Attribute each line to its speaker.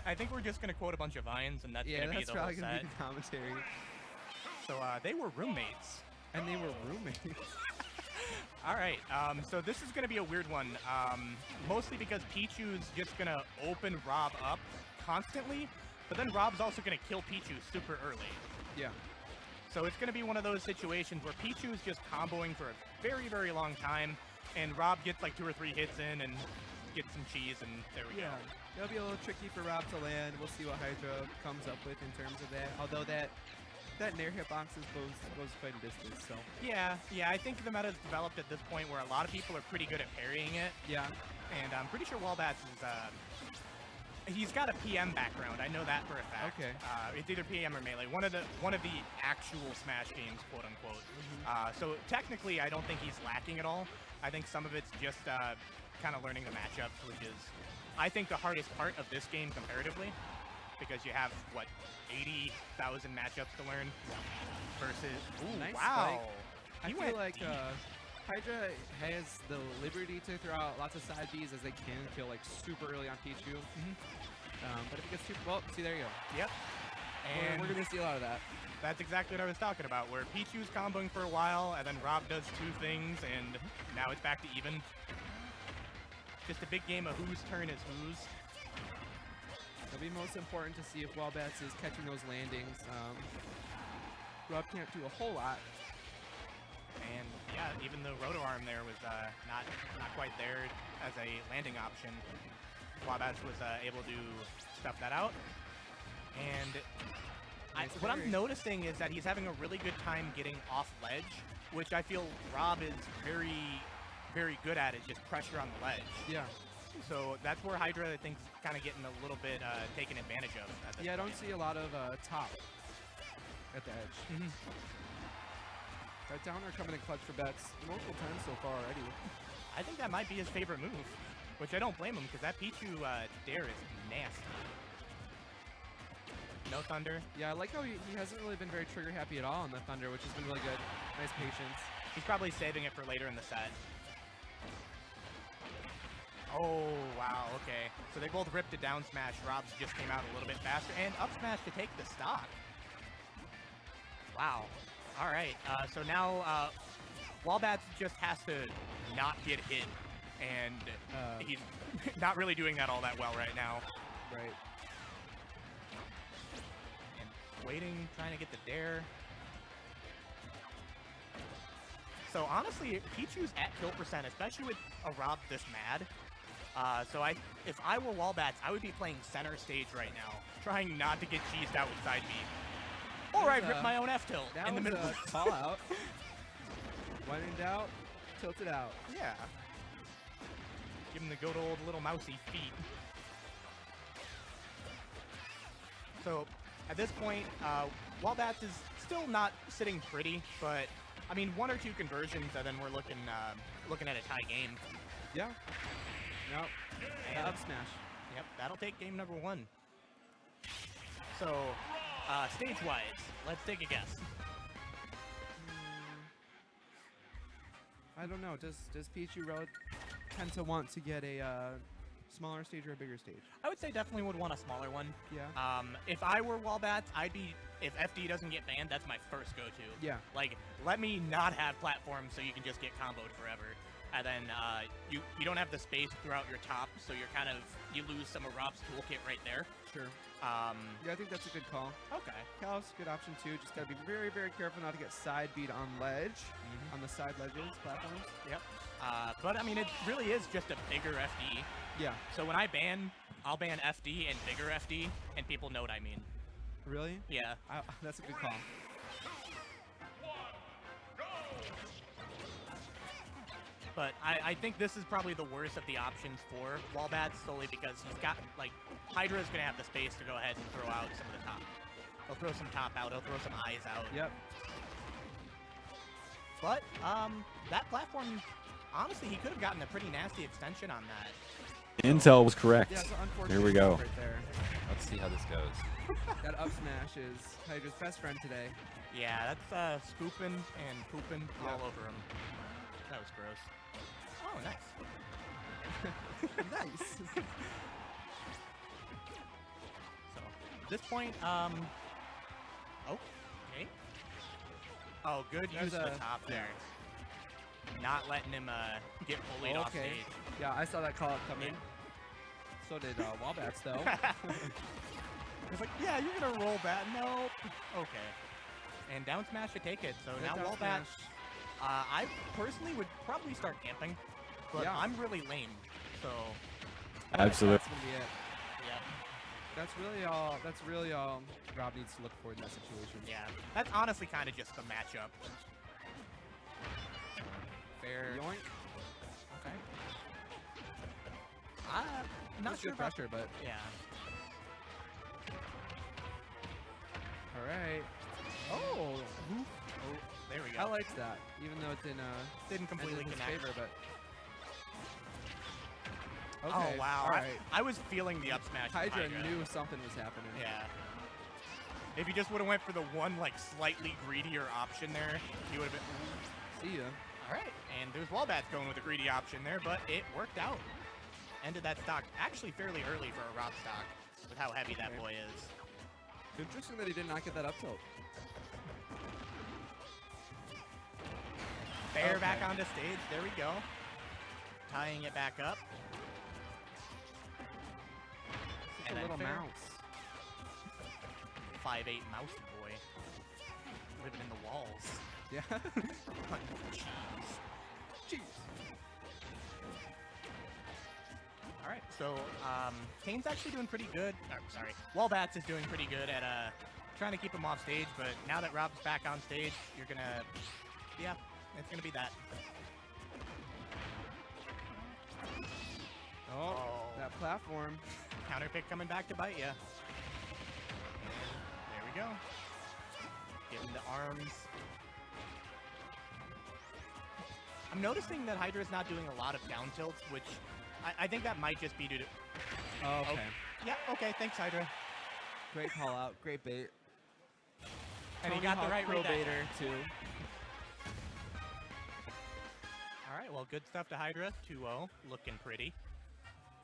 Speaker 1: I think we're just gonna quote a bunch of vines, and that's gonna be the whole
Speaker 2: probably gonna
Speaker 1: set.
Speaker 2: be the commentary.
Speaker 1: So they were roommates.
Speaker 2: And they were roommates.
Speaker 1: All right, so this is gonna be a weird one, mostly because Pichu's just gonna open Rob up constantly, but then Rob's also gonna kill Pichu super early.
Speaker 2: Yeah.
Speaker 1: So it's gonna be one of those situations where Pichu's just comboing for a very, very long time, and Rob gets like 2 or 3 hits in and gets some cheese, and there we go.
Speaker 2: It'll be a little tricky for Rob to land. We'll see what Hydra comes up with in terms of that. Although that Nair hitboxes goes quite a distance. So
Speaker 1: Yeah, I think the meta's developed at this point where a lot of people are pretty good at parrying it.
Speaker 2: yeah,
Speaker 1: And I'm pretty sure Walbats is, he's got a PM background. I know that for a fact.
Speaker 2: Okay.
Speaker 1: It's either PM or Melee. One of the actual Smash games, quote unquote. So technically, I don't think he's lacking at all. I think some of it's just kind of learning the matchups, which is, I think, the hardest part of this game comparatively, because you have what, 80,000 matchups to learn versus. Ooh,
Speaker 2: Nice
Speaker 1: wow.
Speaker 2: I
Speaker 1: He
Speaker 2: feel
Speaker 1: went
Speaker 2: like
Speaker 1: deep.
Speaker 2: Hydra has the liberty to throw out lots of side Bs as they can feel like super early on Pichu. But if it gets too well, see, there you go.
Speaker 1: Yep.
Speaker 2: And
Speaker 1: And
Speaker 2: we're gonna see a lot of that.
Speaker 1: that's exactly what I was talking about, where Pichu's comboing for a while, and then Rob does 2 things, and now it's back to even. Just a big game of whose turn is whose.
Speaker 2: It'll be most important to see if Walbats is catching those landings. Rob can't do a whole lot.
Speaker 1: And yeah, even the roto arm there was not quite there as a landing option. Walbats was able to stuff that out. And
Speaker 2: Nice
Speaker 1: what I'm
Speaker 2: parry.
Speaker 1: noticing is that he's having a really good time getting off ledge, which I feel Rob is very, very good at, is just pressure on the ledge.
Speaker 2: Yeah.
Speaker 1: So that's where Hydra, I think, is kind of getting a little bit taken advantage of. At this
Speaker 2: Yeah, I don't
Speaker 1: point.
Speaker 2: see a lot of top at the edge. That downer coming in clutch for bets multiple times so far already.
Speaker 1: I think that might be his favorite move, which I don't blame him, because that Pichu dare is nasty. No thunder.
Speaker 2: Yeah, I like how he hasn't really been very trigger happy at all on the thunder, which has been really good. Nice patience.
Speaker 1: He's probably saving it for later in the set. Oh, wow, okay. So they both ripped a down smash. Rob's just came out a little bit faster, and up smash to take the stock. Wow. All right, so now Walbats just has to not get hit, and he's not really doing that all that well right now.
Speaker 2: Right.
Speaker 1: And waiting, trying to get the dare. So honestly, Pichu's at kill percent, especially with a Rob this mad. So if I were Walbats, I would be playing center stage right now, trying not to get cheesed out with side B. Or I'd rip my own F tilt
Speaker 2: That
Speaker 1: in the
Speaker 2: was
Speaker 1: middle.
Speaker 2: a call out. When in doubt, tilt it out.
Speaker 1: Yeah. Give him the good old little mousy feet. So at this point, Walbats is still not sitting pretty, but I mean 1 or 2 conversions, and then we're looking at a tie game.
Speaker 2: Yeah. Nope.
Speaker 1: And
Speaker 2: Up smash.
Speaker 1: Yep, that'll take game number 1. So, stage-wise, let's take a guess.
Speaker 2: I don't know. Does Pichu tend to want to get a smaller stage or a bigger stage?
Speaker 1: I would say definitely would want a smaller one.
Speaker 2: Yeah.
Speaker 1: If I were Walbats, if FD doesn't get banned, that's my first go-to.
Speaker 2: Yeah.
Speaker 1: Like, let me not have platforms so you can just get comboed forever. And then you don't have the space throughout your top, so you lose some of Rob's toolkit right there.
Speaker 2: Sure. Yeah, I think that's a good call.
Speaker 1: Okay.
Speaker 2: Cal's good option too. Just gotta be very, very careful not to get side beat on ledge, on the side ledges platforms.
Speaker 1: Yep. But I mean, it really is just a bigger FD.
Speaker 2: Yeah.
Speaker 1: So when I ban, I'll ban FD and bigger FD, and people know what I mean.
Speaker 2: Really?
Speaker 1: Yeah.
Speaker 2: That's a good call.
Speaker 1: But I think this is probably the worst of the options for Walbats, solely because he's got, like, Hydra's going to have the space to go ahead and throw out some of the top. He'll throw some top out, he'll throw some eyes out.
Speaker 2: Yep.
Speaker 1: But that platform, honestly, he could have gotten a pretty nasty extension on that.
Speaker 3: Intel was correct.
Speaker 2: Yeah, so unfortunate
Speaker 3: Here we go.
Speaker 2: right there.
Speaker 4: Let's see how this goes.
Speaker 2: That up smash is Hydra's best friend today.
Speaker 1: Yeah, that's scooping and pooping
Speaker 2: Yep.
Speaker 1: all over him. That was gross. Oh, nice.
Speaker 2: Nice.
Speaker 1: this point, okay. Oh, good use of the top there. Not letting him get bullied off stage.
Speaker 2: Yeah, I saw that call come in. So did Walbats, though.
Speaker 1: It's like, yeah, you're going to roll back. Nope. Okay. And down smash to take it. So now Walbats, I personally would probably start camping, but I'm really lame. So
Speaker 3: Absolutely.
Speaker 2: That's gonna be it.
Speaker 1: Yeah.
Speaker 2: That's really all Rob needs to look for in that situation.
Speaker 1: Yeah. That's honestly kind of just the matchup. Fair.
Speaker 2: Yoink.
Speaker 1: Okay. Not sure
Speaker 2: good pressure, but
Speaker 1: yeah.
Speaker 2: all right.
Speaker 1: Oh, there we
Speaker 2: I
Speaker 1: go.
Speaker 2: liked that, even though it
Speaker 1: Didn't completely
Speaker 2: end in his
Speaker 1: connect.
Speaker 2: favor, but
Speaker 1: Oh wow!
Speaker 2: All right.
Speaker 1: I was feeling the up smash.
Speaker 2: Hydra knew something was happening.
Speaker 1: Yeah. If he just would have went for the one like slightly greedier option there, he would have been.
Speaker 2: See ya.
Speaker 1: All right, and there's Walbats going with a greedy option there, but it worked out. Ended that stock actually fairly early for a Rob stock, with how heavy that boy is.
Speaker 2: Interesting that he did not get that up tilt.
Speaker 1: Fair back onto stage. There we go. Tying it back up.
Speaker 2: Such a little mouse.
Speaker 1: 5'8" mouse boy. Living in the walls.
Speaker 2: Yeah.
Speaker 1: Jeez. All right, so Kane's actually doing pretty good. Oh, sorry, Walbats is doing pretty good at trying to keep him off stage. But now that Rob's back on stage, you're gonna, yeah, it's gonna be that.
Speaker 2: Oh, that platform.
Speaker 1: Counter pick coming back to bite ya. There we go. Getting the arms. I'm noticing that Hydra's not doing a lot of down tilts, which I think that might just be due to...
Speaker 2: Oh, okay.
Speaker 1: Yeah, okay, thanks, Hydra.
Speaker 2: Great call out, great bait.
Speaker 1: And he got the right read
Speaker 2: baiter, too.
Speaker 1: All right, well, good stuff to Hydra. 2-0, looking pretty.